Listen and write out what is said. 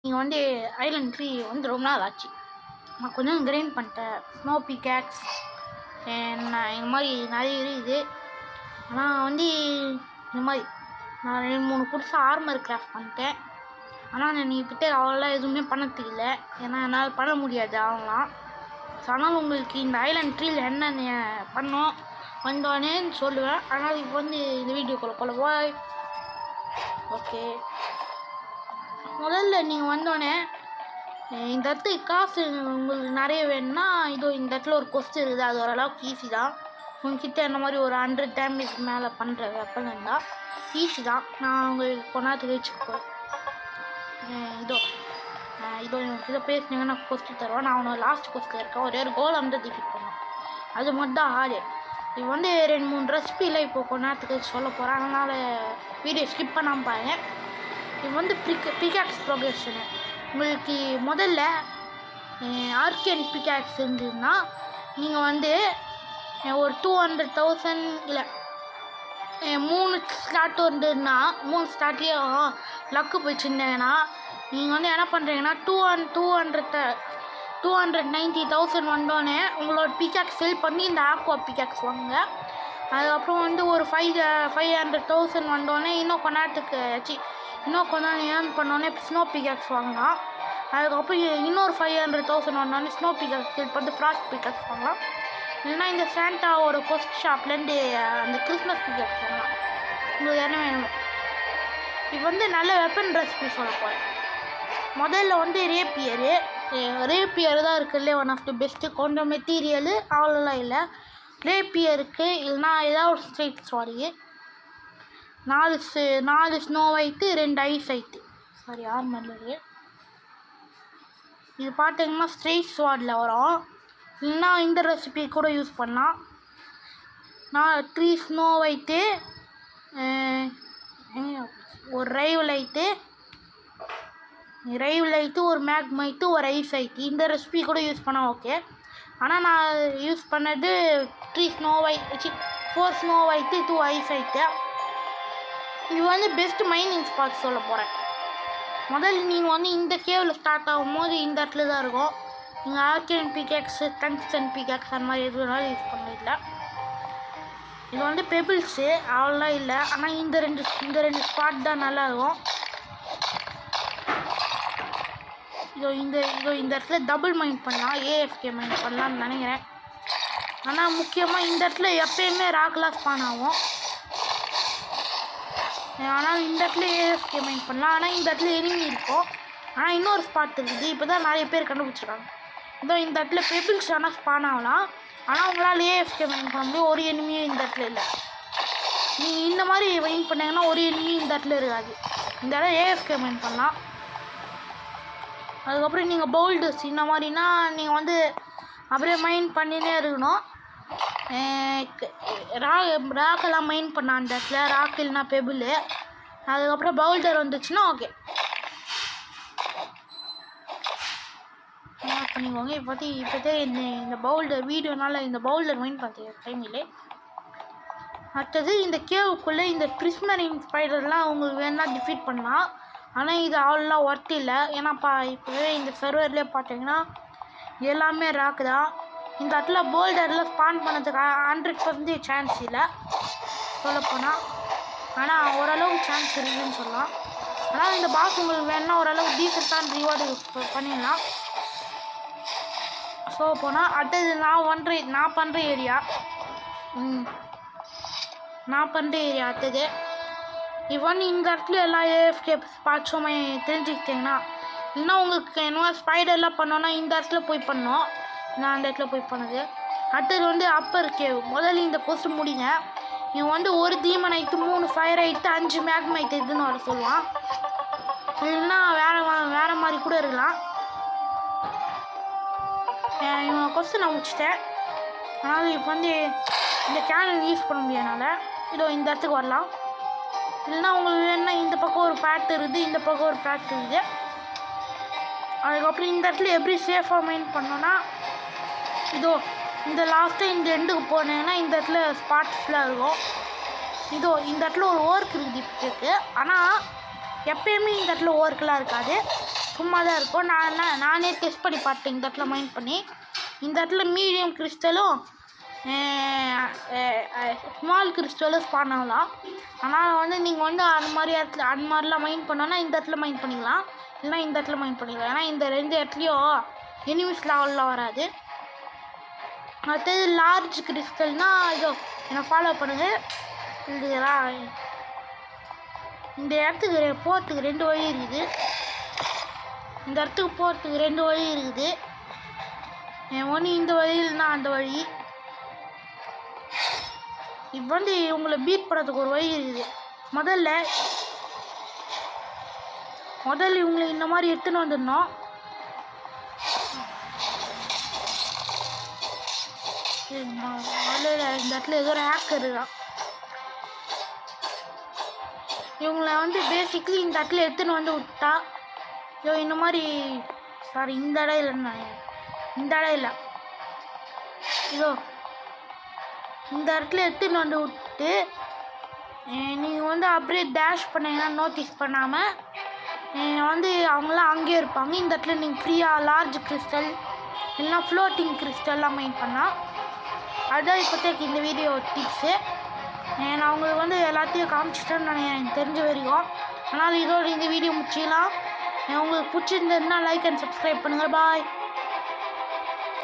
நீங்கள் வந்து Island tree வந்து ரொம்ப நாள் ஆச்சு. நான் கொஞ்சம் கிரைண்ட் பண்ணிட்டேன். ஸ்னோ பிகேக்ஸ் நான் இந்த மாதிரி நிறைய இருக்குது. ஆனால் வந்து இந்த மாதிரி நான் 2-3 புதுசாக ஆர்மர் கிராஃப்ட் பண்ணிட்டேன். ஆனால் நான் கிட்டே அவ்வளோலாம் எதுவுமே பண்ண இல்லை, ஏன்னா என்னால் பண்ண முடியாது அவங்களாம். ஸோ ஆனால் உங்களுக்கு இந்த ஐலண்ட் ட்ரீயில் என்னென்ன பண்ணோம் வந்தோடனேன்னு சொல்லுவேன். ஆனால் இப்போ வந்து இந்த வீடியோக்குள்ளே போய் ஓகே. முதல்ல நீங்கள் வந்தோடனே இந்த இடத்துக்கு காசு உங்களுக்கு நிறைய வேணும்னா இதோ இந்த இடத்துல ஒரு கொஸ்ட் இருக்குது. அது ஓரளவுக்கு ஈஸி தான். உங்ககிட்ட என்ன மாதிரி ஒரு 100 டேமேஜ் மேலே பண்ணுற வெப்பன் இருந்தால் ஈஸி தான். நான் உங்களுக்கு கொண்டாந்து வச்சுக்கோ. இதோ இதை பேசினீங்கன்னா கொஸ்ட் தருவேன். நான் அவனோட லாஸ்ட் கொஸ்ட்டில் இருக்கேன். ஒரே ஒரு கோல் வந்து டிஃபீட் பண்ணுவேன். அது மட்டும் தான் ஆடு. இது வந்து 2-3 ரெசிபியில் இப்போ கொண்டாத்துக்கு சொல்ல போகிறேன். அதனால் வீடியோ ஸ்கிப் பண்ணாமல் பாருங்க. இது வந்து பிகாக்ஸ் ப்ரொக்ரெஷனு. உங்களுக்கு முதல்ல ஆர்கேன் பிகாக்ஸ் இருந்ததுன்னா நீங்கள் வந்து ஒரு 200,000 இல்லை 3 ஸ்டார்ட் இருந்ததுன்னா 3 ஸ்டார்ட்லேயும் லக்கு போயிடுச்சுருந்தீங்கன்னா நீங்கள் வந்து என்ன பண்ணுறீங்கன்னா 290,000 வந்தோடனே உங்களோட பிகாக்ஸ் செல் பண்ணி இந்த ஆக்வா பிகாக்ஸ் வாங்குங்க. அதுக்கப்புறம் வந்து ஒரு 500,000 வந்தோடனே இன்னும் கொஞ்சம் ஏர்ன் பண்ணோடனே ஸ்னோ பிகாக்ஸ் வாங்கலாம். அதுக்கப்புறம் இன்னொரு 500,000 வந்தோடனே ஸ்னோ பிகாக்ஸ் செல் பண்ணி ஃப்ராஸ்ட் பிகாக்ஸ் வாங்கலாம். இல்லைன்னா இந்த சாண்டாவோட கொஸ்ட் ஷாப்லேருந்து அந்த கிறிஸ்மஸ் பிகாக்ஸ் வாங்கலாம். உங்களுக்கு என்ன வேணும்? இப்போ வந்து நல்ல வெப்பன் ரெசிபி சொல்ல போகிறேன். முதல்ல வந்து ரேப்பியர் தான் இருக்குல்ல ஒன் ஆஃப் தி பெஸ்ட்டு. கொஞ்சம் மெட்டீரியலு அவ்வளோலாம் இல்லை. ரேப்பியருக்கு இல்லைனா ஏதாவது ஒரு straight sorry 4 snow white 2 ice white ஆர்மரில். இது பார்த்தீங்கன்னா ஸ்ட்ரெயிட் ஸ்வாடில் வரும். இல்லைன்னா இந்த ரெசிபி கூட யூஸ் பண்ணலாம். 3 ஸ்னோ ஒயிட்டு, ஒரு ரைவ் லைட்டு, ஒரு மேக்மைட்டு, ஒரு ஐஸ் ஒயிட்டு. இந்த ரெசிபி கூட யூஸ் பண்ணால் ஓகே. ஆனால் நான் யூஸ் பண்ணது 4 ஸ்னோ ஒயிட்டு 2 ஐஸ் ஒயிட்டு. இது வந்து பெஸ்ட் மைனிங் ஸ்பாட் சொல்ல போகிறேன். முதல்ல நீங்கள் வந்து இந்த கேவில் ஸ்டார்ட் ஆகும்போது இந்த இடத்துல தான் இருக்கும். நீங்கள் ஆர்கேன் பிகேக்ஸு, டங்ஸ்டன் பிகேக்ஸ் அந்த மாதிரி எது வேணாலும் யூஸ் பண்ணல. இது வந்து பெபிள்ஸு அவ்வளோலாம் இல்லை. ஆனால் இந்த ரெண்டு ஸ்பாட் தான் நல்லாயிருக்கும். இந்த இடத்துல டபுள் மைண்ட் பண்ணலாம், ஏஎஃப்கே மைண்ட் பண்ணலான்னு நினைக்கிறேன். ஆனால் முக்கியமாக இந்த இடத்துல எப்பயுமே ராக்லாம் ஸ்பான் ஆகும். ஆனால் இந்த இடத்துல ஏஎஃப்கே மைண்ட் பண்ணலாம். ஆனால் இந்த இடத்துல எனிமி இருக்கும். ஆனால் இன்னொரு ஸ்பாட் இருக்குது, இப்போ தான் நிறைய பேர் கண்டுபிடிச்சிருக்காங்க. இந்த இடத்துல பெபிள்ஸ் ஆனால் ஸ்பான் ஆகலாம். ஆனால் உங்களால் ஏஎஃப்கே மைண்ட் பண்ண முடியும். ஒரு எனிமியும் இந்த இடத்துல இல்லை. நீங்கள் இந்த மாதிரி மைண்ட் பண்ணிங்கன்னா ஒரு எனிமியும் இந்த இடத்துல இருக்காது. இந்த இடம் ஏஎஃப்கே மைண்ட் பண்ணலாம். அதுக்கப்புறம் நீங்கள் பவுல்டர்ஸ் இந்த மாதிரினா நீங்கள் வந்து அப்படியே மைண்ட் பண்ணினே இருக்கணும். ராக்கெல்லாம் மைண்ட் பண்ண அந்த இடத்துல ராக் இல்லைனா பெபிள். அதுக்கப்புறம் பவுல்டர் வந்துச்சுன்னா ஓகே பண்ணிக்கோங்க. இப்போதே இந்த பவுல்டர் வீடியோனால இந்த பவுல்டர் மைண்ட் பண்ணுற டைம் இல்லை. அடுத்தது இந்த கேவுக்குள்ளே இந்த பிரிஸ்மரின் ஸ்பைடர்லாம் உங்களுக்கு வேணா டிஃபீட் பண்ணலாம். ஆனால் இது அவ்வளோலாம் ஒர்த் இல்லை. ஏன்னாப்பா இப்போவே இந்த சர்வர்லேயே பார்த்தீங்கன்னா எல்லாமே ராக்கு தான். இந்த இடத்துல போல்டரில் ஸ்பான் பண்ணதுக்கு 100% சான்ஸ் இல்லை சொல்லப்போனால். ஆனால் ஓரளவுக்கு சான்ஸ் இருக்குதுன்னு சொல்லலாம். ஆனால் இந்த பாக்ஸ் உங்களுக்கு வேணுன்னா ஓரளவுக்கு டீசெண்டான ரிவார்டு பண்ணிடலாம். ஸோ போனால் அடுத்தது நான் பண்ணுற ஏரியா அடுத்தது இவன் இந்த இடத்துல எல்லா ஏஎஃப்கே ஸ்பாட்ஸுமே தெரிஞ்சுக்கிட்டிங்கன்னா இல்லைன்னா உங்களுக்கு என்ன ஸ்பைடர்லாம் பண்ணோன்னா இந்த இடத்துல போய் பண்ணோம். நான் அந்த இடத்துல போய் பண்ணது. அடுத்தது வந்து அப்பர் கேவ். முதல்ல இந்த கொஸ்ட் முடிங்க. இவன் வந்து ஒரு தீமன் ஐட்டு 3 ஃபயர் ஐட்டு 5 மேக்மைட் இதுன்னு வர சொல்லுவான். இல்லைன்னா வேறு மாதிரி கூட இருக்கலாம். இவன் கொஸ்ட் நான் முடிச்சிட்டேன். அதனால் இப்போ வந்து இந்த கேனன் யூஸ் பண்ண முடியாதனால இந்த இடத்துக்கு வரலாம். இல்லைன்னா உங்களுக்கு வேணுன்னா இந்த பக்கம் ஒரு பேட் இருக்குது, இந்த பக்கம் ஒரு பேட் இருக்குது. அதுக்கப்புறம் இந்த இடத்துல எப்படி சேஃபாக மைண்ட் பண்ணோன்னா இந்த லாஸ்ட்டாக இந்த எண்டுக்கு போனீங்கன்னா இந்த இடத்துல ஸ்பாட்ஸ்லாம் இருக்கும். இந்த இடத்துல ஒரு ஒர்க் இருக்குது இப்போ. ஆனால் எப்பயுமே இந்த இடத்துல ஒர்க்கெலாம் இருக்காது. சும்மா தான் இருக்கும். நானே டெஸ்ட் பண்ணி பார்த்தேன் இந்த இடத்துல மைண்ட் பண்ணி. இந்த இடத்துல மீடியம் கிறிஸ்டலும் ஸ்மால் கிறிஸ்டலும் ஸ்பான் ஆகலாம். ஆனால் வந்து நீங்கள் வந்து அந்த மாதிரிலாம் மைண்ட் பண்ணோன்னா இந்த இடத்துல மைண்ட் பண்ணிக்கலாம், இல்லைனா இந்த இடத்துல மைண்ட் பண்ணிக்கலாம். ஏன்னா இந்த 2 இடத்துலையும் எனிமிஸ் லெவலில் வராது. அடுத்தது லார்ஜ் கிறிஸ்டல்னால் இதோ என்னை ஃபாலோ பண்ணுங்கள். இதெல்லாம் இந்த இடத்துக்கு போகிறதுக்கு 2 வழி இருக்குது. இந்த இடத்துக்கு போகிறதுக்கு 2 வழி இருக்குது. ஒன்று இந்த வழி இல்லைன்னா அந்த வழி. இப்போ வந்து உங்களை பீட் பண்ணுறதுக்கு ஒரு வழி இருக்குது. முதல்ல இவங்களை இந்த மாதிரி எடுத்துன்னு வந்துடணும். இந்த இடத்துல ஏதோ ஒரு ஹேக்கர் இருக்கான். இவங்களை வந்து பேசிக்கலி இந்த இடத்துல எடுத்துன்னு வந்து விட்டா இந்த மாதிரி சாரி இந்த இடம் இல்லைன்னா இந்த இடம் இல்லை இதோ இந்த இடத்துல எடுத்துன்னு வந்து விட்டு நீங்கள் வந்து அப்படியே டேஷ் பண்ணீங்கன்னா நோட்டீஸ் பண்ணாமல் வந்து அவங்களாம் அங்கேயே இருப்பாங்க. இந்த இடத்துல நீங்கள் ஃப்ரீயாக லார்ஜ் கிறிஸ்டல் இல்லைனா ஃப்ளோட்டிங் கிறிஸ்டல்லாம் மைண்ட் பண்ணால். அதுதான் இப்போதைக்கு இந்த வீடியோ டிப்ஸு. நான் உங்களுக்கு வந்து எல்லாத்தையும் காமிச்சிட்டேன்னு எனக்கு தெரிஞ்ச வரைக்கும். ஆனால் இதோட இந்த வீடியோ முடிச்சிக்கலாம். உங்களுக்கு பிடிச்சிருந்ததுன்னா லைக் அண்ட் சப்ஸ்கிரைப் பண்ணுங்கள். பாய்.